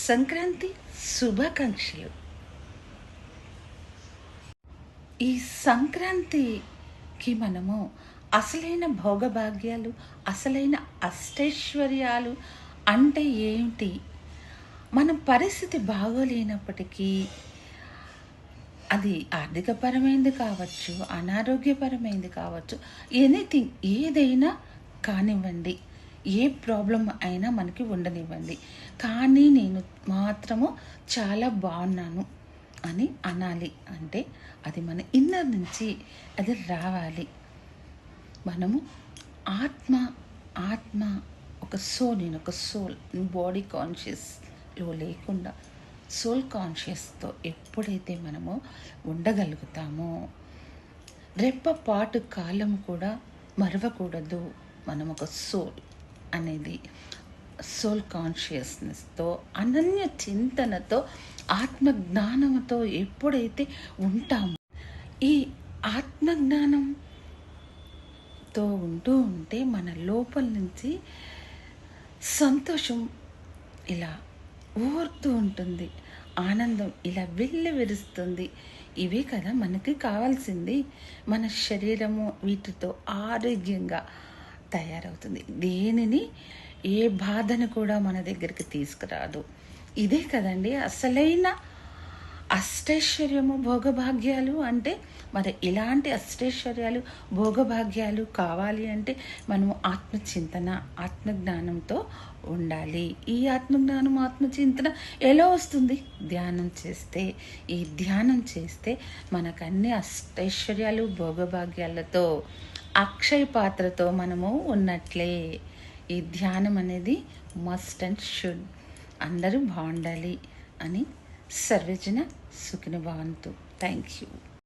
సంక్రాంతి శుభాకాంక్షలు. ఈ సంక్రాంతికి మనము అసలైన భోగభాగ్యాలు, అసలైన అష్టైశ్వర్యాలు అంటే ఏమిటి? మన పరిస్థితి బాగోలేనప్పటికీ అది ఆర్థికపరమైనది కావచ్చు, అనారోగ్యపరమైనది కావచ్చు, ఎనీథింగ్ ఏదైనా కానివ్వండి, ఏ ప్రాబ్లం అయినా మనకి ఉండనివ్వండి, కానీ నేను మాత్రము చాలా బాగున్నాను అని అనాలి అంటే అది మన ఇన్నర్ నుంచి అది రావాలి. మనము ఆత్మ ఆత్మ ఒక సోల్, నేను ఒక సోల్, బాడీ కాన్షియస్లో లేకుండా సోల్ కాన్షియస్తో ఎప్పుడైతే మనము ఉండగలుగుతామో రెప్పపాటు కాలం కూడా మరవకూడదు. మనం ఒక సోల్ అనేది సోల్ కాన్షియస్నెస్తో, అనన్య చింతనతో, ఆత్మజ్ఞానంతో ఎప్పుడైతే ఉంటామో, ఈ ఆత్మజ్ఞానంతో ఉంటూ ఉంటే మన లోపల నుంచి సంతోషం ఇలా ఊరుతూ ఉంటుంది, ఆనందం ఇలా వెల్లివిరుస్తుంది. ఇవే కదా మనకి కావాల్సింది. మన శరీరము వీటితో ఆరోగ్యంగా తయారవుతుంది. దేనిని ఏ బాధను కూడా మన దగ్గరికి తీసుకురాదు. ఇదే కదండి అసలైన అష్టైశ్వర్యము, భోగభాగ్యాలు అంటే. మరి ఇలాంటి అష్టైశ్వర్యాలు, భోగభాగ్యాలు కావాలి అంటే మనము ఆత్మచింతన, ఆత్మజ్ఞానంతో ఉండాలి. ఈ ఆత్మజ్ఞానం, ఆత్మచింతన ఎలా వస్తుంది? ధ్యానం చేస్తే. ఈ ధ్యానం చేస్తే మనకు అన్ని అష్టైశ్వర్యాలు, భోగభాగ్యాలతో, అక్షయ పాత్రతో మనము ఉన్నట్లే. ఈ ధ్యానం అనేది మస్ట్ అండ్ షుడ్. అందరూ బాగుండాలి అని. సర్వేజన సుఖినో భవంతు. Thank you.